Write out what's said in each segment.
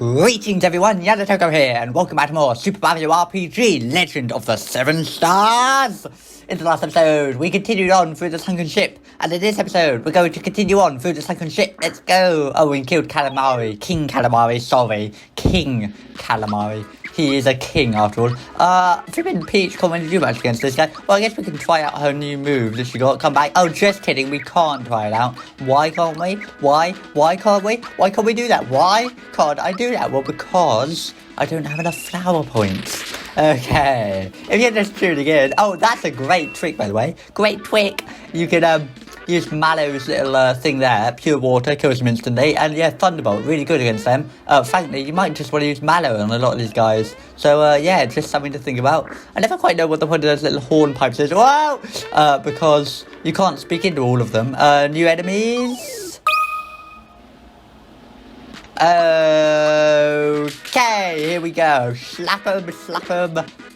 Greetings everyone, Yadatogo here, and welcome back to more Super Mario RPG Legend of the Seven Stars! In the last episode, we continued on through the Sunken Ship, and in this episode, we're going to continue on through the Sunken Ship. Let's go! Oh, we killed King Calamari. He is a king after all. Flippin' Peach can't really do much against this guy. Well, I guess we can try out her new move that she got. Come back. Oh, just kidding. We can't try it out. Why can't we? Why can't we? Why can't we do that? Why can't I do that? Well, because I don't have enough flower points. Okay. If you're just tuning in. Oh, that's a great trick, by the way. Great trick. You can, use Mallow's little thing there, pure water, kills him instantly, and yeah, Thunderbolt, really good against them. Frankly, you might just want to use Mallow on a lot of these guys. So yeah, it's just something to think about. I never quite know what the point of those little horn pipes is. Whoa! Because you can't speak into all of them. New enemies. Okay, here we go. Slap 'em,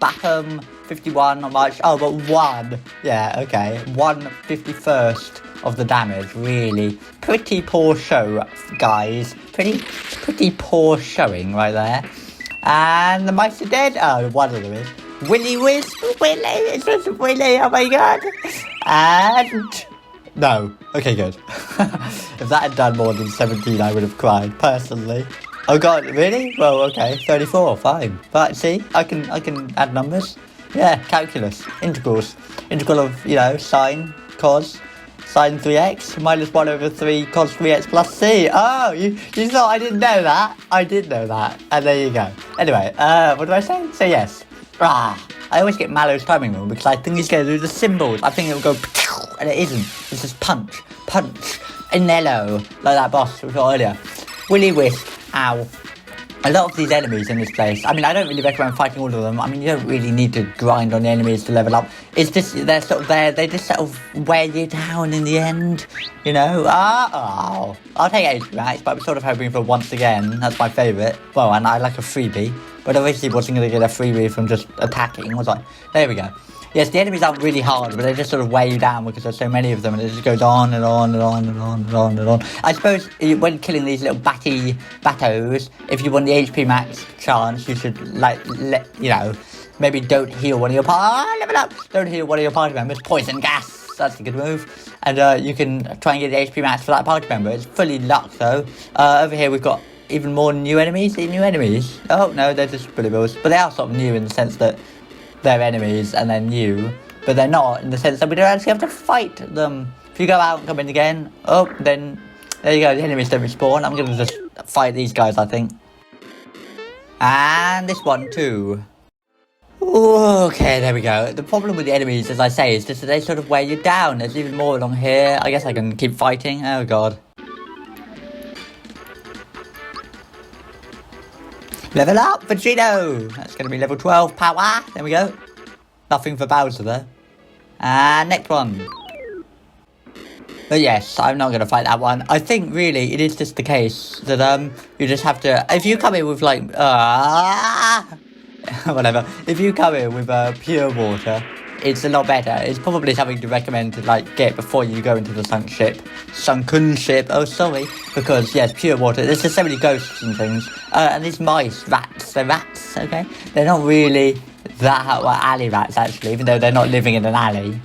bap 'em. 51, not much. Oh, but 1. Yeah, okay. 1/51st of the damage, really. Pretty poor show, guys. Pretty poor showing right there. And the mice are dead. Oh, one of them is. Willy Wisp. Willy. It's just Willy. Oh my god. And... no. Okay, good. If that had done more than 17, I would have cried, personally. Oh god, really? Well, okay. 34, fine. But see, I can add numbers. Yeah, calculus, integrals. Integral of, sine, cos, sine 3x, minus 1 over 3 cos 3x plus c. Oh, you thought I didn't know that? I did know that. And there you go. Anyway, what do I say? So yes. I always get Mallow's timing wrong because I think he's going to do the symbols. I think it'll go, and it isn't. It's just punch, inello, like that boss we got earlier. Willy Wisp, ow. A lot of these enemies in this place, I mean, I don't really recommend fighting all of them. I mean, you don't really need to grind on the enemies to level up. It's just, they're sort of there, they just sort of wear you down in the end, I'll take 80 max, but I'm sort of hoping for once again. That's my favourite. Well, and I like a freebie, but obviously wasn't going to get a freebie from just attacking, was I? There we go. Yes, the enemies aren't really hard, but they just sort of weigh you down because there's so many of them, and it just goes on and on and on and on and on and on. I suppose when killing these little battos, if you want the HP max chance, you should maybe don't heal one of your level up. Don't heal one of your party members. Poison gas. That's a good move. And you can try and get the HP max for that party member. It's fully luck though. Over here we've got even more new enemies. Oh no, they're just bully bills, but they are sort of new in the sense that they're enemies and they're new, but they're not in the sense that we don't actually have to fight them. If you go out and come in again, then there you go, the enemies don't respawn. I'm gonna just fight these guys, I think. And this one too. Okay, there we go. The problem with the enemies, as I say, is just that they sort of weigh you down. There's even more along here. I guess I can keep fighting. Oh god. Level up, Vegito! That's going to be level 12 power. There we go. Nothing for Bowser there. And next one. But yes, I'm not going to fight that one. I think really it is just the case that you just have to... If you come in with like... whatever. If you come in with pure water, it's a lot better. It's probably something to recommend to get before you go into the Sunken Ship. Oh, sorry. Because yes, pure water. There's just so many ghosts and things. And these mice, rats. They're rats, okay? They're not really alley rats actually, even though they're not living in an alley.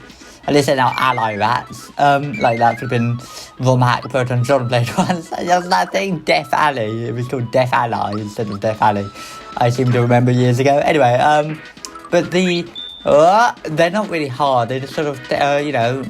At least they're now ally rats. Like that flipping Romhack Proton John played once. There was that thing, Death Alley. It was called Death Ally instead of Death Alley. I seem to remember years ago. Anyway, but they're not really hard. They just sort of,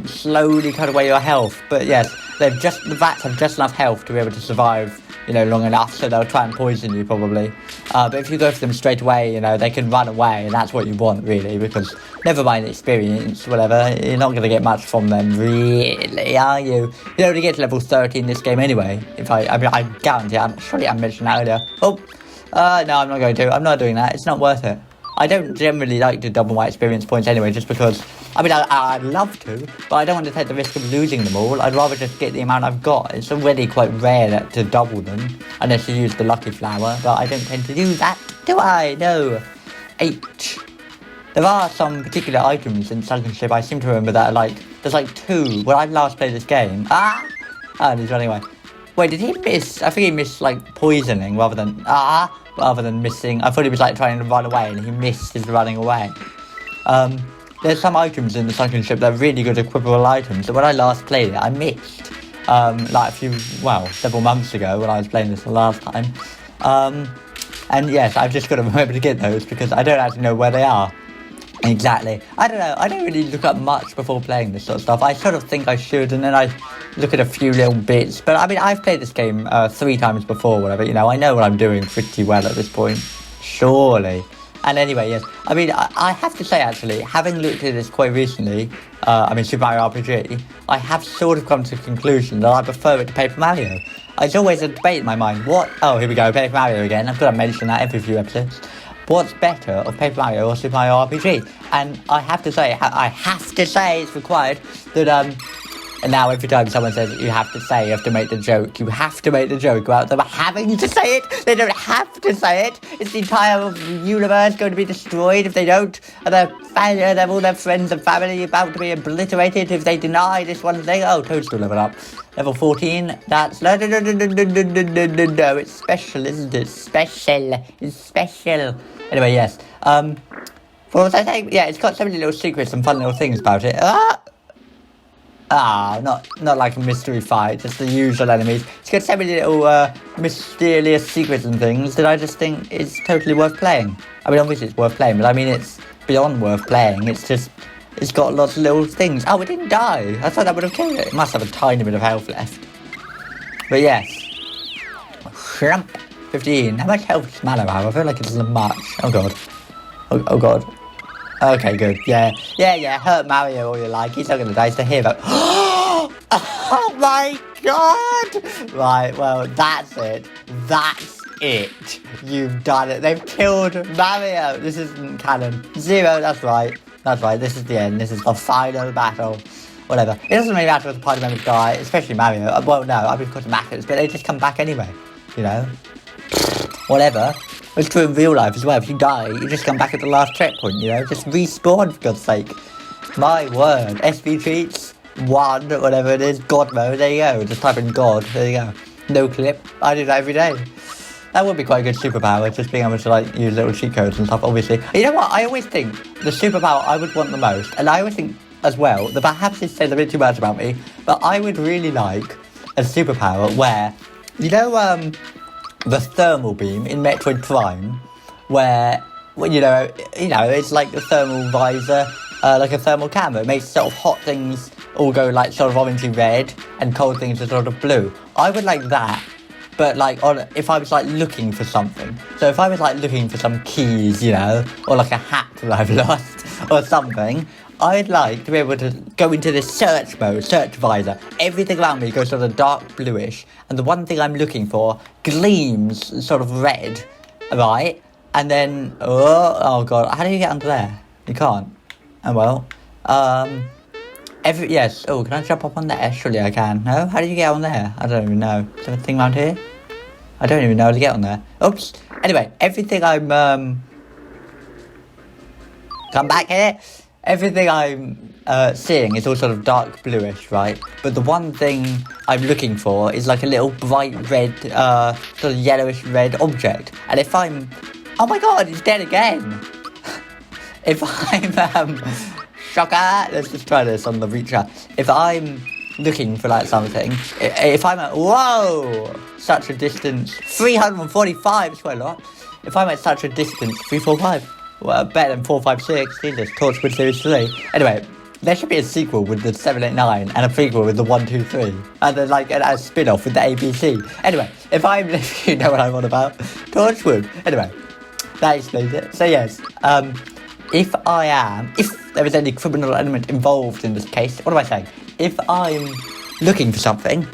slowly cut away your health. But yes, the rats have just enough health to be able to survive, long enough. So they'll try and poison you probably. But if you go for them straight away, they can run away, and that's what you want really. Because never mind the experience, whatever, you're not going to get much from them really, are you? You only get to level 30 in this game anyway. I guarantee. I'm sure I mentioned that earlier. No, I'm not going to. I'm not doing that. It's not worth it. I don't generally like to double my experience points anyway, just because, I'd love to, but I don't want to take the risk of losing them all. I'd rather just get the amount I've got. It's already quite rare to double them, unless you use the lucky flower, but I don't tend to do that, do I? No. 8. There are some particular items in Sunken Ship, I seem to remember that there's 2. When I last played this game, and he's running away. Wait, did he miss? I think he missed like poisoning rather than missing. I thought he was like trying to run away and he missed his running away. There's some items in the Sunken Ship that are really good equipable items. So when I last played it, I missed. Like several months ago when I was playing this the last time. And yes, I've just got to remember to get those because I don't actually know where they are. Exactly. I don't know. I don't really look up much before playing this sort of stuff. I sort of think I should, and then I look at a few little bits. But I mean, I've played this game 3 times before, whatever. You know, I know what I'm doing pretty well at this point. Surely. And anyway, yes. I mean, I have to say, actually, having looked at this quite recently, Super Mario RPG, I have sort of come to the conclusion that I prefer it to Paper Mario. It's always a debate in my mind. Oh, here we go, Paper Mario again. I've got to mention that every few episodes. What's better, of Paper Mario or Super Mario RPG? And I have to say it's required that, and now every time someone says you have to make the joke, you have to make the joke about them having to say it. They don't have to say it. It's the entire universe going to be destroyed if they don't. And all their friends and family about to be obliterated if they deny this one thing. Oh, Toadstool level up. Level 14, that's... No, it's special, isn't it? It's special. Anyway, yes. What was I saying? Yeah, it's got so many little secrets and fun little things about it. Not like a mystery fight, just the usual enemies. It's got so many little mysterious secrets and things that I just think it's totally worth playing. I mean, obviously it's worth playing, but I mean it's beyond worth playing. It's got lots of little things. Oh, it didn't die. I thought that would have killed it. It must have a tiny bit of health left. But yes. Shrimp 15. How much health does Mallow have? I feel like it doesn't much. Oh god. Oh god. Okay, good. Yeah. Hurt Mario all you like. He's not going to die. It's the hero. Oh my god! Right, well, that's it. That's it. You've done it. They've killed Mario. This isn't canon. 0, that's right. That's right. This is the end. This is the final battle. Whatever. It doesn't really matter if the party members die, especially Mario. Well, no, I've been caught to Mackers, but they just come back anyway. You know? Whatever. It's true in real life as well. If you die, you just come back at the last checkpoint, you know? Just respawn, for God's sake. My word. SV Treats 1, whatever it is. God mode. There you go. Just type in God. There you go. No clip. I do that every day. That would be quite a good superpower, just being able to, like, use little cheat codes and stuff, obviously. You know what? I always think the superpower I would want the most, and I always think as well, that perhaps this says a bit too much about me, but I would really like a superpower where, you know, the thermal beam in Metroid Prime, where, well, you know, it's like the thermal visor, like a thermal camera. It makes sort of hot things all go like sort of orangey red, and cold things are sort of blue. I would like that, but like if I was like looking for something. So if I was like looking for some keys, you know, or like a hat that I've lost or something, I'd like to be able to go into this search mode, search visor. Everything around me goes sort of dark bluish, and the one thing I'm looking for gleams sort of red, right? And then, oh god, how do you get under there? You can't. Oh well. Yes. Oh, can I jump up on there? Surely I can. No? How do you get on there? I don't even know. Is there a thing around here? I don't even know how to get on there. Oops. Anyway, everything I'm come back here. Everything I'm seeing is all sort of dark bluish, right? But the one thing I'm looking for is like a little bright red, sort of yellowish red object. And if I'm... Oh my god, he's dead again! If I'm... Shocker! Let's just try this on the Reacher. If I'm looking for like something, if I'm at... Whoa! Such a distance. 345, it's quite a lot. If I'm at such a distance, 345. Well, better than 456, Jesus, Torchwood Series 3. Anyway, there should be a sequel with the 789 and a prequel with the 123. And then like a spin-off with the ABC. Anyway, if you know what I'm on about, Torchwood. Anyway, that explains it. So yes, if there is any criminal element involved in this case, what am I saying? If I'm looking for something,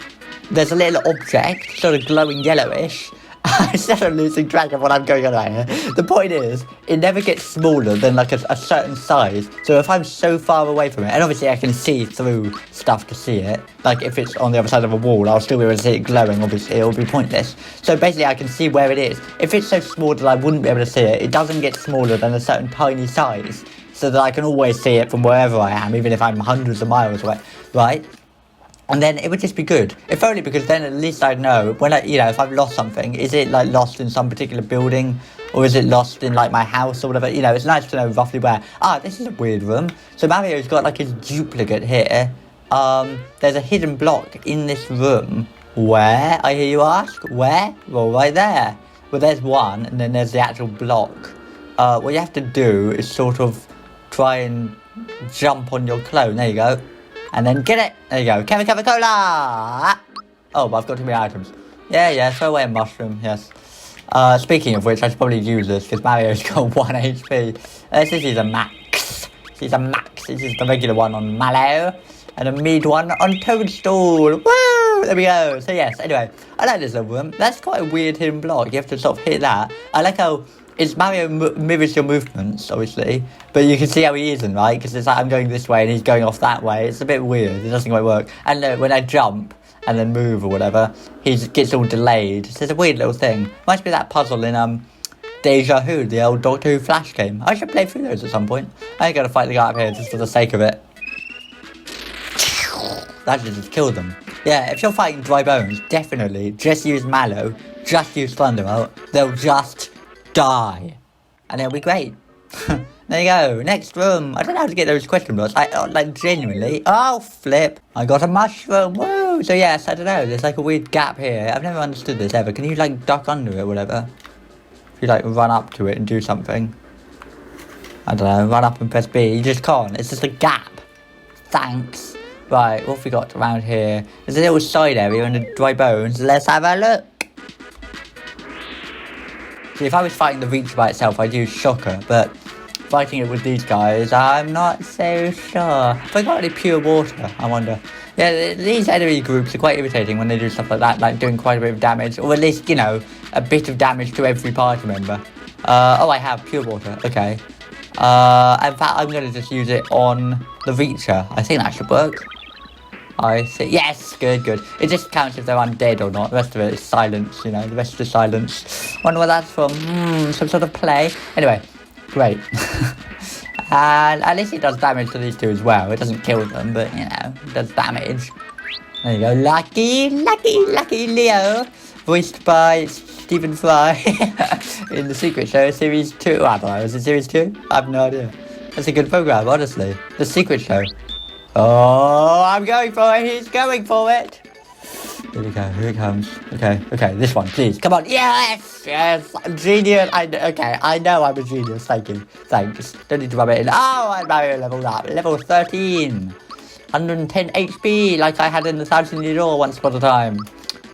there's a little object, sort of glowing yellowish. I'm sort of losing track of what I'm going on right here. The point is, it never gets smaller than like a certain size. So if I'm so far away from it, and obviously I can see through stuff to see it, like if it's on the other side of a wall, I'll still be able to see it glowing, obviously, it'll be pointless. So basically I can see where it is. If it's so small that I wouldn't be able to see it, it doesn't get smaller than a certain tiny size, so that I can always see it from wherever I am, even if I'm hundreds of miles away, right? And then it would just be good. If only because then at least I'd know when if I've lost something, is it like lost in some particular building or is it lost in like my house or whatever? It's nice to know roughly where. This is a weird room. So Mario's got like his duplicate here. There's a hidden block in this room. Where? I hear you ask. Where? Well, right there. Well, there's one and then there's the actual block. What you have to do is sort of try and jump on your clone. There you go. And then get it. There you go. Coca-Cola. Oh, but I've got too many items. Yeah, throw away a mushroom. Yes. Speaking of which, I should probably use this because Mario's got 1 HP. This is a max. This is the regular one on Mallow. And a mid one on Toadstool. Woo! There we go. So yes, anyway. I like this little room. That's quite a weird hidden block. You have to sort of hit that. I like how Mario mirrors your movements, obviously, but you can see how he isn't, right? Because it's like I'm going this way and he's going off that way. It's a bit weird. It doesn't quite work. And when I jump and then move or whatever, he gets all delayed. So it's a weird little thing. Reminds me of that puzzle in Deja Vu, the old Doctor Who Flash game. I should play through those at some point. I ain't gonna fight the guy up here just for the sake of it. That should just kill them. Yeah, if you're fighting dry bones, definitely just use Mallow, just use Thunderbolt. They'll just die. And it'll be great. There you go. Next room. I don't know how to get those question blocks. Genuinely. Oh, flip. I got a mushroom. Woo. So yes, I don't know. There's like a weird gap here. I've never understood this ever. Can you like duck under it or whatever? If you like run up to it and do something. I don't know. Run up and press B. You just can't. It's just a gap. Thanks. Right, what have we got around here? There's a little side area and the dry bones. Let's have a look. See, if I was fighting the Reacher by itself, I'd use Shocker, but fighting it with these guys, I'm not so sure. Have I got any pure water? I wonder. Yeah, these enemy groups are quite irritating when they do stuff like that, like doing quite a bit of damage, or at least, a bit of damage to every party member. I have pure water. Okay. In fact, I'm going to just use it on the Reacher. I think that should work. I see. Yes, good. It just counts if they're undead or not. The rest of it is silence, the rest is silence. Wonder what that's from. Some sort of play. Anyway, great. And at least it does damage to these two as well. It doesn't kill them, but, it does damage. There you go. Lucky Leo. Voiced by Stephen Fry in The Secret Show, Series 2. I don't know, is it Series 2? I have no idea. That's a good program, honestly. The Secret Show. Oh, I'm going for it. He's going for it. Here we go. Here it comes. Okay. This one, please. Come on. Yes. I'm genius. I know I'm a genius. Thank you. Thanks. Don't need to rub it in. Oh, I'm Mario leveled up. Level 13. 110 HP, like I had in the 1,000-year door once upon a time.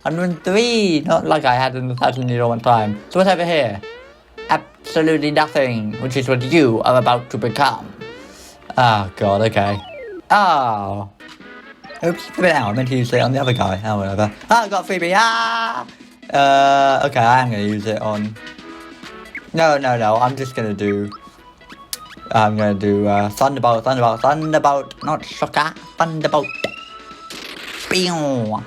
103, not like I had in the 1,000-year door one time. So what's over here? Absolutely nothing, which is what you are about to become. Oh, God. Okay. Oh. Oops, flip it out. I meant to use it on the other guy. Oh, whatever. I got freebie. Okay, I am going to use it on... No. I'm just going to do... Thunderbolt. Not Shocker. Thunderbolt. Pew.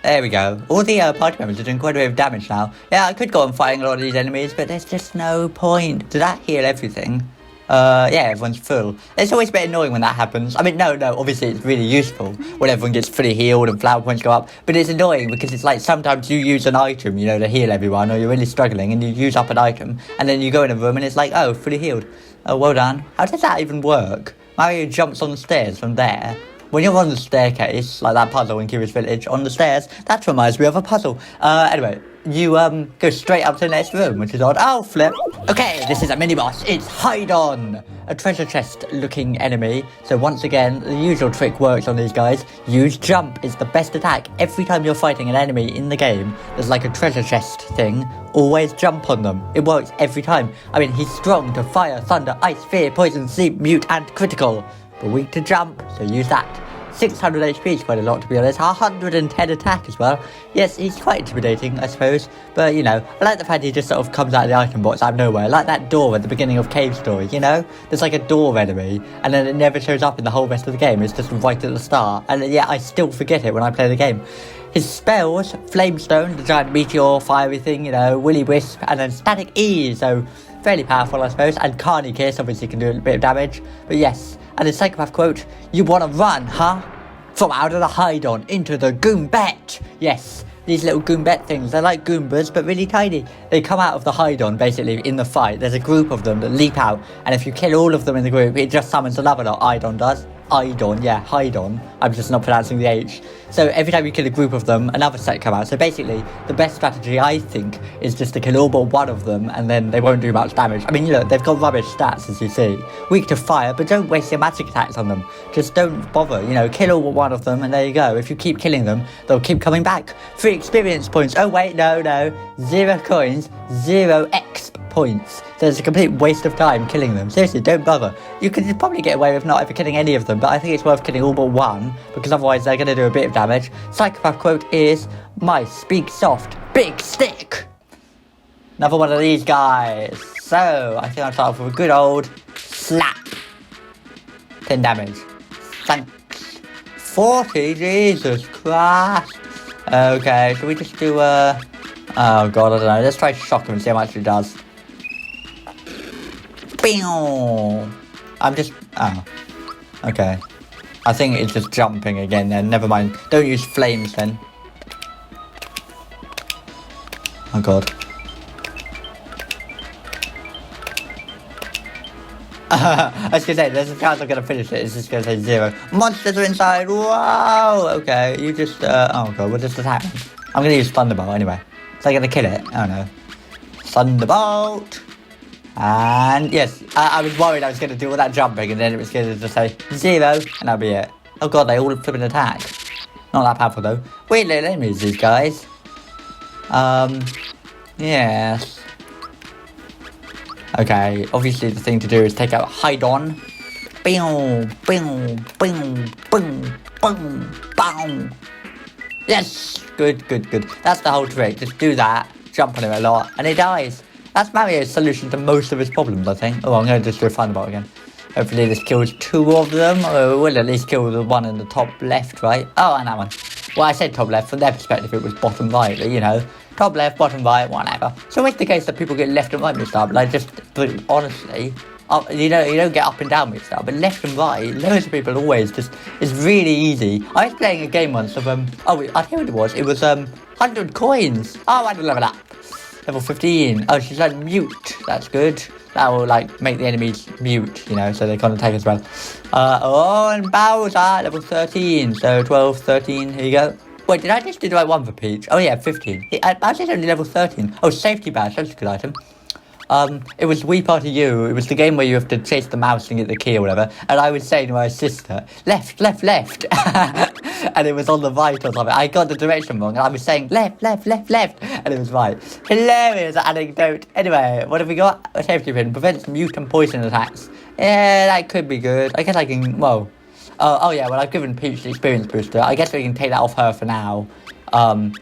There we go. All the party members are doing quite a bit of damage now. Yeah, I could go on fighting a lot of these enemies, but there's just no point. Does that heal everything? Yeah, everyone's full. It's always a bit annoying when that happens. I mean, no, obviously it's really useful when everyone gets fully healed and flower points go up. But it's annoying because it's like sometimes you use an item, to heal everyone, or you're really struggling and you use up an item. And then you go in a room and it's like, oh, fully healed. Oh, well done. How does that even work? Mario jumps on the stairs from there. When you're on the staircase, like that puzzle in Kira's Village, on the stairs, that reminds me of a puzzle. Anyway, you go straight up to the next room, which is odd. Oh, flip. Okay, this is a mini-boss. It's Hide-On, a treasure chest-looking enemy. So once again, the usual trick works on these guys. Use jump. It's the best attack. Every time you're fighting an enemy in the game, there's like a treasure chest thing. Always jump on them. It works every time. I mean, he's strong to fire, thunder, ice, fear, poison, sleep, mute, and critical. But weak to jump, so use that. 600 HP is quite a lot, to be honest. 110 attack as well. Yes, he's quite intimidating, I suppose. But, I like the fact he just sort of comes out of the item box out of nowhere. Like that door at the beginning of Cave Story, There's like a door enemy, and then it never shows up in the whole rest of the game. It's just right at the start. And yeah, I still forget it when I play the game. His spells, Flamestone, the giant meteor, fiery thing, Will-O-Wisp, and then Static E, so fairly powerful, I suppose. And Carney Kiss obviously can do a bit of damage. But yes, and his psychopath quote, "You wanna run, huh? from out of the hide-on into the Goombet. Yes, these little Goombet things, they're like Goombas, but really tiny. They come out of the hide-on, basically, in the fight. There's a group of them that leap out, and if you kill all of them in the group, it just summons another lot. Hide-on does. Hide-on, yeah, hide-on. I'm just not pronouncing the H. So every time you kill a group of them, another set come out. So basically, the best strategy, I think, is just to kill all but one of them, and then they won't do much damage. I mean, look, they've got rubbish stats, as you see. Weak to fire, but don't waste your magic attacks on them. Just don't bother, kill all but one of them, and there you go. If you keep killing them, they'll keep coming back. 3 experience points. Oh, wait, no. 0 coins, 0 exp points. So it's a complete waste of time killing them. Seriously, don't bother. You could probably get away with not ever killing any of them, but I think it's worth killing all but one, because otherwise they're going to do a bit of damage. Psychopath quote is, "Mice speak soft, big stick." Another one of these guys. So, I think I'll start off with a good old slap. 10 damage. Thanks. 40? Jesus Christ. Okay, should we just do oh god, I don't know. Let's try shock him and see how much it does. I'm just... Oh. Okay. I think it's just jumping again then. Never mind. Don't use flames then. Oh god. I was gonna say, there's a chance I'm gonna finish it. It's just gonna say 0. Monsters are inside. Wow. Okay. You just... oh god, we'll just attack them. I'm gonna use Thunderbolt anyway. Is that gonna kill it? I don't know. Thunderbolt. And yes, I was worried I was going to do all that jumping and then it was going to just say 0 and that'll be it. Oh god, they all flip an attack. Not that powerful though. Weird little enemies, these guys. Yes. Okay, obviously the thing to do is take out hide-on. Bing, bing, bing, bing, bing, bang. Yes! Good. That's the whole trick. Just do that, jump on him a lot, and he dies. That's Mario's solution to most of his problems, I think. Oh, I'm going to just do a Thunderbolt again. Hopefully this kills 2 of them. Or we'll at least kill the one in the top left, right? Oh, and that one. Well, I said top left. From their perspective, it was bottom right, but, top left, bottom right, whatever. So it's the case that people get left and right mixed up. Like, but honestly, you don't get up and down mixed up. But left and right, loads of people always just... It's really easy. I was playing a game once of... I hear what it was. It was, 100 coins. Oh, I had to level up. Level 15. Oh, she's like mute. That's good. That will make the enemies mute, so they can't attack as well. And Bowser, level 13. So 12, 13, here you go. Wait, did I just do the right one for Peach? Oh yeah, 15. Bowser's only level 13. Oh, safety badge, that's a good item. It was Wii Party U. It was the game where you have to chase the mouse and get the key or whatever. And I was saying to my sister, left. And it was on the right or something. I got the direction wrong and I was saying left. And it was right. Hilarious anecdote. Anyway, what have we got? A safety pin. Prevents mute and poison attacks. Yeah, that could be good. I guess I can, well... Oh yeah, well I've given Peach the experience booster. I guess we can take that off her for now. And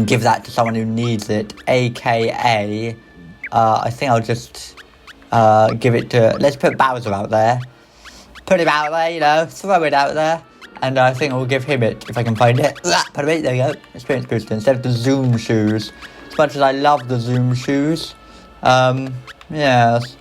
give that to someone who needs it. AKA... I think I'll just give it to... Let's put Bowser out there. Put him out there, throw it out there. And I think I'll give him it, if I can find it. Put it, there you go. Experience booster instead of the Zoom shoes. As much as I love the Zoom shoes. Yes.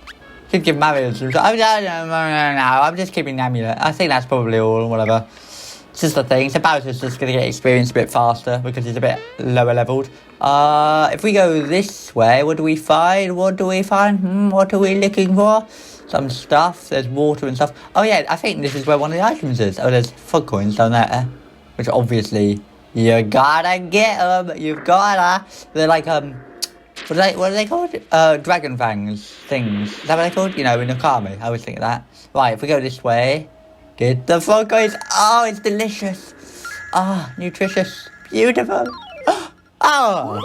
Could give Mario Zoom shoes. I'm just keeping Amulet. I think that's probably all, whatever. It's just a thing. So Bowser's just going to get experience a bit faster because he's a bit lower leveled. If we go this way, what do we find? What are we looking for? Some stuff. There's water and stuff. Oh yeah, I think this is where one of the items is. Oh, there's frog coins down there. Which obviously, you gotta get them. You've gotta. They're like, what are they called? Dragon fangs things. Is that what they're called? In Okami. I always think of that. Right, if we go this way. Get the frog coins. Oh, it's delicious. Nutritious. Beautiful. Oh,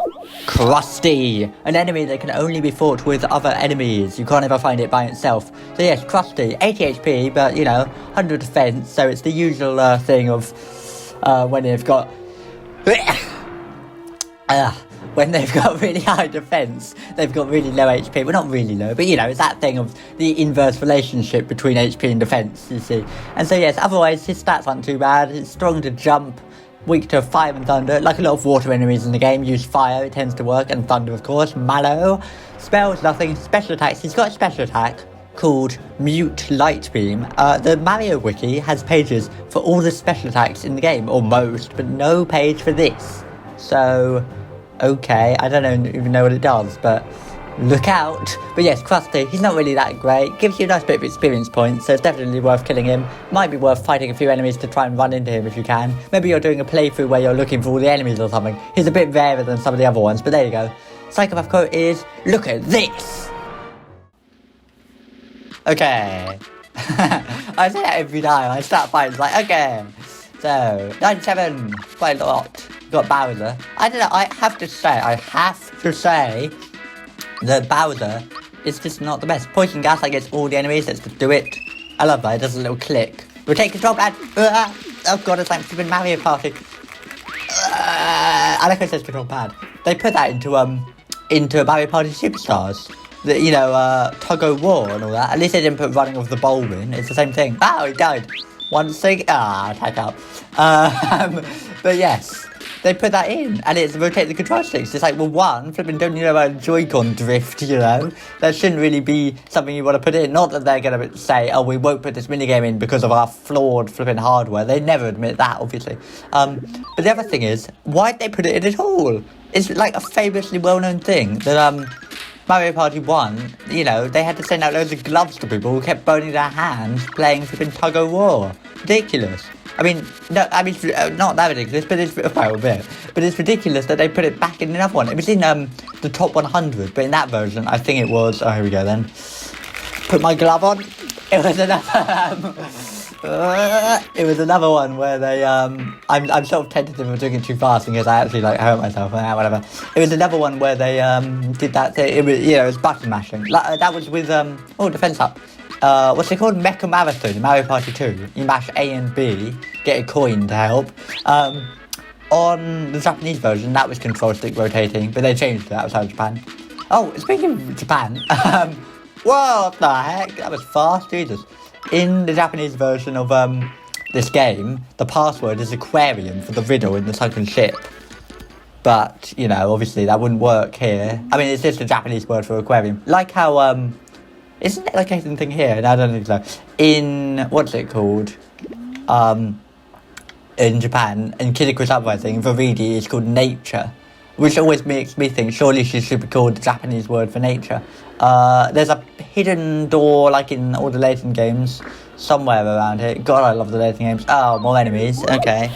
Krusty. An enemy that can only be fought with other enemies. You can't ever find it by itself. So yes, Krusty. 80 HP, but 100 defense. So it's the usual thing of when they've got... when they've got really high defense, they've got really low HP. Well, not really low, but it's that thing of the inverse relationship between HP and defense, you see. And so yes, otherwise his stats aren't too bad. It's strong to jump, weak to fire and thunder. Like a lot of water enemies in the game, use fire, it tends to work, and thunder of course. Mallow. Spells, nothing. Special attacks, he's got a special attack. called Mute Light Beam. The Mario Wiki has pages for all the special attacks in the game, or most, but no page for this. So, okay, I don't even know what it does, but look out. But yes, Krusty, he's not really that great. Gives you a nice bit of experience points, so it's definitely worth killing him. Might be worth fighting a few enemies to try and run into him if you can. Maybe you're doing a playthrough where you're looking for all the enemies or something. He's a bit rarer than some of the other ones, but there you go. Psychopath quote is, look at this! Okay. I say that every time I start fighting, it's like, okay. So, 97, quite a lot. Got Bowser. I don't know, I have to say, that Bowser is just not the best. Poison gas, I guess all the enemies, let's just do it. I love that, it does a little click. Rotate control pad. Oh god, it's like stupid Mario Party. I like how it says control pad. They put that into Mario Party Superstars. The, tug of war and all that. At least they didn't put running of the bowl in. It's the same thing. Oh, he died. One thing. Attack up. But yes, they put that in, and it's rotate the control sticks. It's like, well, one, flipping, don't you know about Joy-Con drift, That shouldn't really be something you want to put in. Not that they're going to say, oh, we won't put this minigame in because of our flawed flipping hardware. They never admit that, obviously. But the other thing is, why'd they put it in at all? It's like a famously well-known thing that, Mario Party 1, they had to send out loads of gloves to people who kept burning their hands playing flipping tug of war. Ridiculous. Not that ridiculous, but it's, well, a bit. But it's ridiculous that they put it back in another one. It was in the top 100, but in that version, I think it was, oh, here we go then. Put my glove on. It was another one where they, I'm sort of tentative of doing it too fast because I actually, hurt myself, whatever. It was another one where they, did that thing. It was, it was button mashing. That was with, Defense Up. What's it called? Mecha Marathon in Mario Party 2. You mash A and B, get a coin to help. On the Japanese version, that was control stick rotating, but they changed it outside of Japan. Oh, speaking of Japan, what the heck? That was fast, Jesus. In the Japanese version of this game, the password is aquarium for the riddle in the Sunken Ship. But, obviously that wouldn't work here. I mean, it's just a Japanese word for aquarium. Like how, isn't it like anything here? No, I don't think so. In, what's it called? In Japan, in Kiriku's Uprising, Viridi is called nature. Which always makes me think, surely she should be called the Japanese word for nature. There's a hidden door, like in all the Layton games, somewhere around here. God, I love the Layton games. Oh, more enemies. Okay.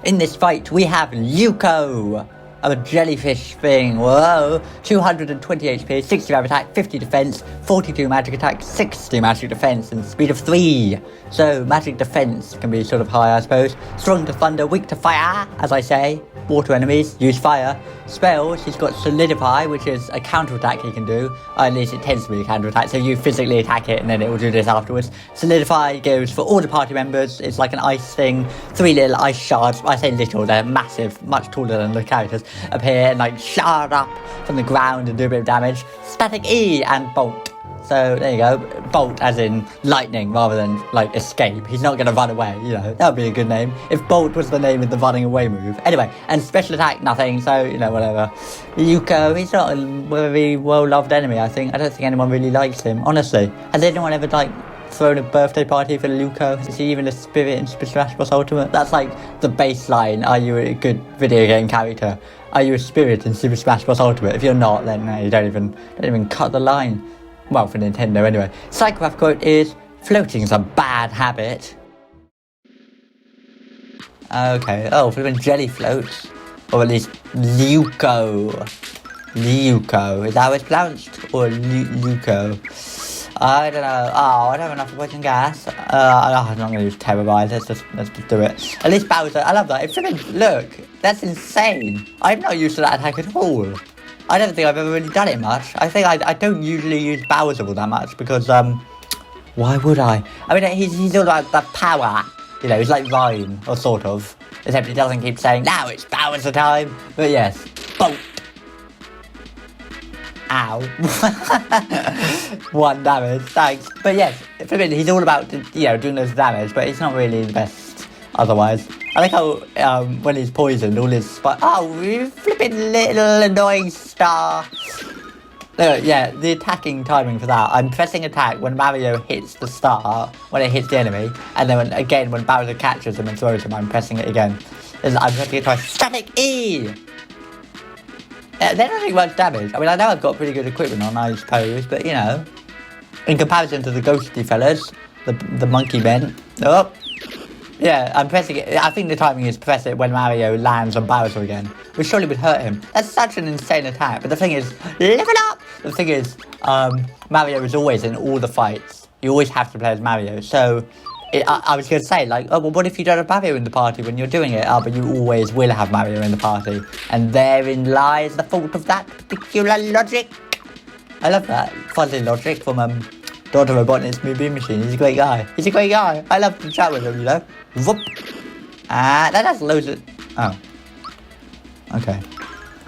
In this fight, we have Yuko, a jellyfish thing. Whoa. 220 HP, 60 grab attack, 50 defense, 42 magic attack, 60 magic defense, and speed of 3. So, magic defense can be sort of high, I suppose. Strong to thunder, weak to fire, as I say. Water enemies, use fire. Spells, he's got Solidify, which is a counter-attack he can do. Or at least it tends to be a counter-attack, so you physically attack it and then it will do this afterwards. Solidify goes for all the party members. It's like an ice thing. 3 little ice shards, I say little, they're massive, much taller than the characters, appear and shard up from the ground and do a bit of damage. Static E and Bolt. So, there you go. Bolt as in lightning rather than, escape. He's not going to run away, That would be a good name. If Bolt was the name of the running away move. Anyway, and special attack, nothing. So, whatever. Yuko, he's not a very well-loved enemy, I think. I don't think anyone really likes him, honestly. Has anyone ever, thrown a birthday party for Yuko? Is he even a spirit in Super Smash Bros. Ultimate? That's, the baseline. Are you a good video game character? Are you a spirit in Super Smash Bros. Ultimate? If you're not, then you don't even cut the line. Well, for Nintendo anyway. Psychopath quote is, floating is a bad habit. Okay, flipping jelly floats. Or at least Leuco. Is that how it's pronounced? Or Leuco? I don't know. Oh, I don't have enough poison gas. I'm not going to use Terrorize. Let's just do it. At least Bowser, I love that. It's flipping, look, that's insane. I'm not used to that attack at all. I don't think I've ever really done it much. I think I don't usually use Bowser all that much because, why would I? I mean, he's all about the power. He's like Ryan, or sort of. Except he doesn't keep saying, now it's Bowser time. But yes, Bolt. Ow. 1 damage, thanks. But yes, for a minute, he's all about, doing those damage, but he's not really the best otherwise. I like how, when he's poisoned, all his you flipping little annoying star. Yeah, the attacking timing for that. I'm pressing attack when Mario hits the star, when it hits the enemy, and then again when Bowser catches him and throws him, I'm pressing it again. I'm pressing it twice. Static E! They're not doing much damage. I mean, I know I've got pretty good equipment on, I suppose, but you know, in comparison to the ghosty fellas, the monkey men. Oh, yeah, I'm pressing it. I think the timing is press it when Mario lands on Bowser again, which surely would hurt him. That's such an insane attack. But the thing is, level up! The thing is, Mario is always in all the fights. You always have to play as Mario. So, I was going to say, like, oh, well, what if you don't have Mario in the party when you're doing it? Oh, but you always will have Mario in the party. And therein lies the fault of that particular logic. I love that fuzzy logic from, Dr. Robotnik's movie machine. He's a great guy. He's a great guy. I love to chat with him, you know? Whoop. That has loads of... Oh. Okay.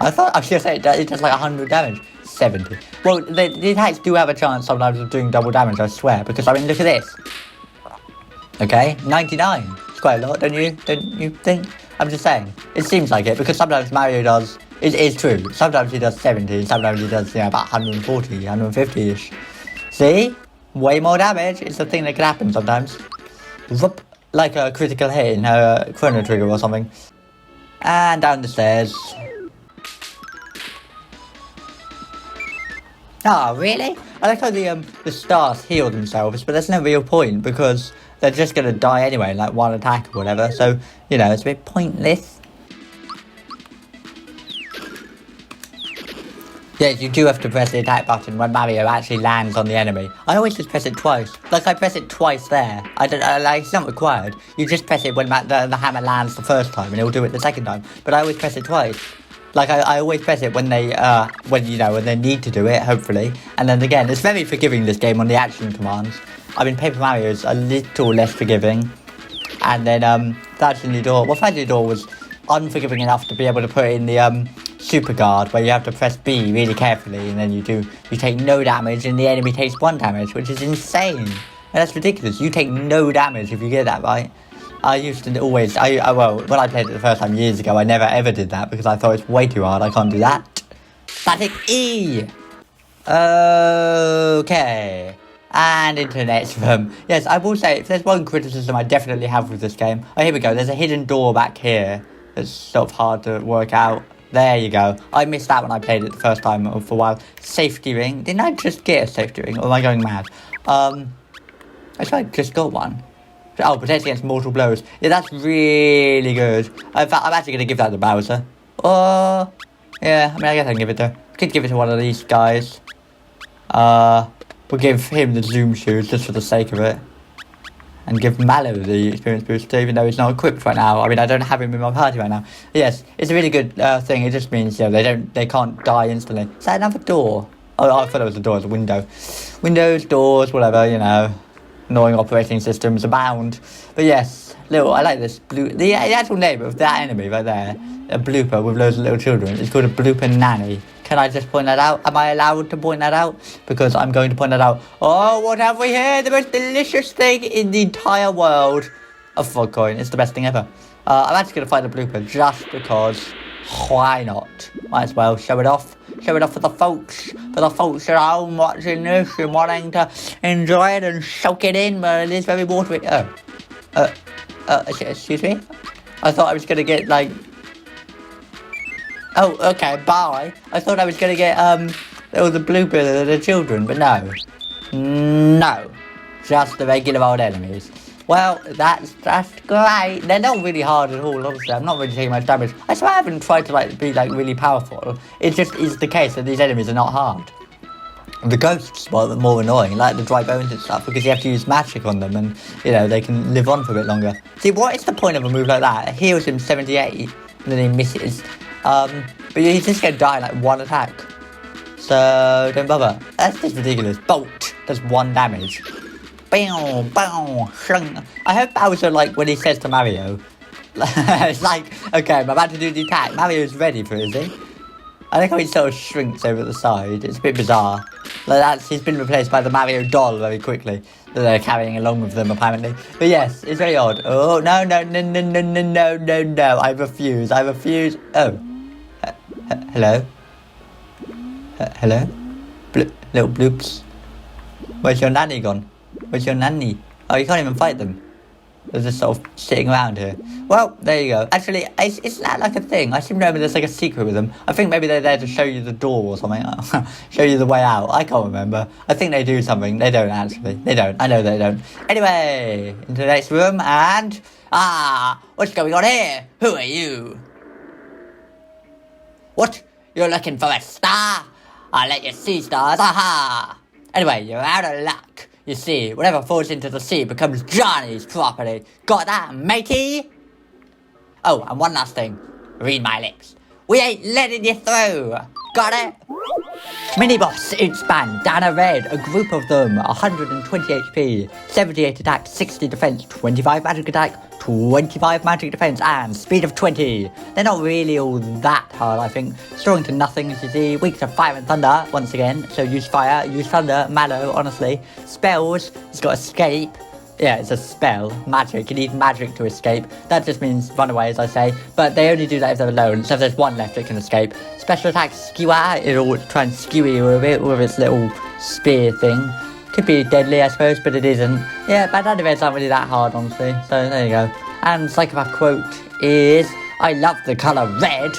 I thought I was going to say it does like 100 damage. 70. Well, the attacks do have a chance sometimes of doing double damage, I swear. Because, I mean, look at this. Okay, 99. It's quite a lot, don't you think? I'm just saying. It seems like it, because sometimes Mario does... It is true. Sometimes he does 70, sometimes he does, you know, about 140, 150-ish. See? Way more damage. It's a thing that can happen sometimes. Whoop. Like a critical hit in a Chrono Trigger or something. And down the stairs. Oh, really? I like how the stars heal themselves, but there's no real point because they're just gonna die anyway in like one attack or whatever. So, you know, it's a bit pointless. Yes, you do have to press the attack button when Mario actually lands on the enemy. I always just press it twice. Like, I press it twice there. Like, it's not required. You just press it when the hammer lands the first time, and it'll do it the second time. But I always press it twice. Like, I always press it when when they need to do it, hopefully. And then again, it's very forgiving, this game, on the action commands. I mean, Paper Mario is a little less forgiving. And then, Fudging Door. Well, Fudging Door was unforgiving enough to be able to put in the, super guard, where you have to press B really carefully, and then you take no damage, and the enemy takes 1 damage, which is insane. And that's ridiculous. You take no damage if you get that right. I used to always, well, when I played it the first time years ago, I never ever did that because I thought it's way too hard. I can't do that. Static E. Okay. And into the next room. Yes, I will say, if there's one criticism I definitely have with this game. Oh, here we go. There's a hidden door back here. It's sort of hard to work out. There you go. I missed that when I played it the first time for a while. Safety ring. Didn't I just get a safety ring? Or am I going mad? I thought I just got one. Oh, protect against mortal blows. Yeah, that's really good. In fact, I'm actually going to give that to Bowser. Oh, yeah. I mean, I guess I can give it to... Could give it to one of these guys. We'll give him the zoom shoes just for the sake of it. And give Mallow the experience boost, even though he's not equipped right now. I mean, I don't have him in my party right now. Yes, it's a really good thing. It just means, you know, they can't die instantly. Is that another door? Oh, I thought it was a door. It's a window. Windows, doors, whatever, you know. Annoying operating systems abound. But yes, I like this the actual name of that enemy right there. A blooper with loads of little children. It's called a blooper nanny. Can I just point that out? Am I allowed to point that out? Because I'm going to point that out. Oh, what have we here? The most delicious thing in the entire world. A frog coin. It's the best thing ever. I'm actually going to find a blooper just because. Why not? Might as well show it off. Show it off for the folks. For the folks at home watching this and wanting to enjoy it and soak it in. But it is very watery. Excuse me? I thought I was going to get, like... Oh, okay, bye. I thought I was going to get, the blooper of the children, but no. No. Just the regular old enemies. Well, that's just great. They're not really hard at all, honestly. I'm not really taking much damage. I swear I haven't tried to, be, really powerful. It just is the case that these enemies are not hard. The ghosts are more annoying, like the dry bones and stuff, because you have to use magic on them and, you know, they can live on for a bit longer. See, what is the point of a move like that? It heals him 78, and then he misses. But he's just going to die like one attack. So, don't bother. That's just ridiculous. Bolt does 1 damage. Bam, bam, shrunk. I hope Bowser, when he says to Mario, it's like, okay, I'm about to do the attack. Mario's ready for it, is he? I like how he sort of shrinks over the side. It's a bit bizarre. He's been replaced by the Mario doll very quickly that they're carrying along with them, apparently. But yes, it's very odd. Oh, no. I refuse. Oh. Hello? Hello? Little bloops. Where's your nanny gone? Where's your nanny? Oh, you can't even fight them. They're just sort of sitting around here. Well, there you go. Actually, it's not like a thing. I seem to remember there's like a secret with them. I think maybe they're there to show you the door or something. Show you the way out. I can't remember. I think they do something. They don't, actually. They don't. I know they don't. Anyway, into the next room and... what's going on here? Who are you? What? You're looking for a star? I'll let you see stars. Aha! Anyway, you're out of luck. You see, whatever falls into the sea becomes Johnny's property. Got that, matey? Oh, and one last thing. Read my lips. We ain't letting you through. Got it? Mini-boss, it's Bandana Red. A group of them. 120 HP, 78 attack, 60 defense, 25 magic attack, 25 magic defense, and speed of 20. They're not really all that hard, I think. Strong to nothing, as you see. Weak to fire and thunder, once again. So use fire, use thunder, mallow, honestly. Spells, it's got escape. Yeah, it's a spell. Magic. You need magic to escape. That just means run away, as I say. But they only do that if they're alone. So if there's one left, it can escape. Special attack skewer. It'll try and skewer you a bit with its little spear thing. Could be deadly, I suppose, but it isn't. Yeah, bandana reds aren't really that hard, honestly. So there you go. And psychopath quote is, I love the colour red.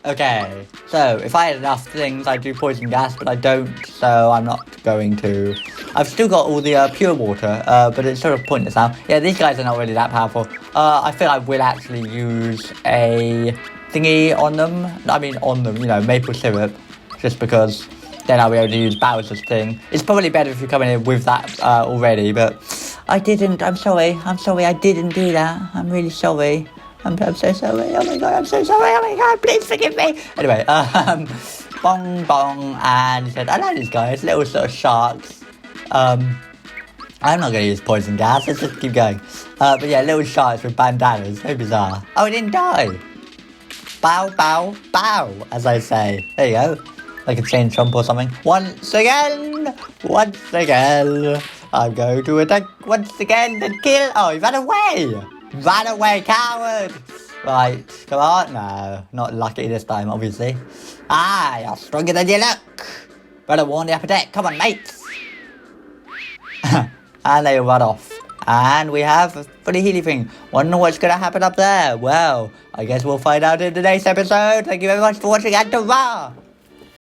Okay, so if I had enough things, I'd do poison gas, but I don't, so I'm not going to. I've still got all the pure water, but it's sort of pointless now. Yeah, these guys are not really that powerful. I feel I will actually use a thingy on them. I mean, on them, you know, maple syrup, just because then I'll be able to use Bowser's thing. It's probably better if you come in here with that already, but I didn't. I'm sorry, I didn't do that. I'm really sorry. I'm so sorry. Oh my god, I'm so sorry. Oh my god, please forgive me. Anyway, bong bong, and he said, I like these guys, little sort of sharks. I'm not going to use poison gas. Let's just keep going. But yeah, little sharks with bandanas. So bizarre. Oh, it didn't die. Bow, bow, bow, as I say. There you go. Like a chain chomp or something. Once again, I'm going to attack once again and kill. Oh, he ran away. Run away, coward! Right, come on. No, not lucky this time, obviously. You're stronger than you look. Better warn the upper deck. Come on, mates. And they run off. And we have a fully healing thing. Wonder what's going to happen up there. Well, I guess we'll find out in the next episode. Thank you very much for watching, and ta-ra!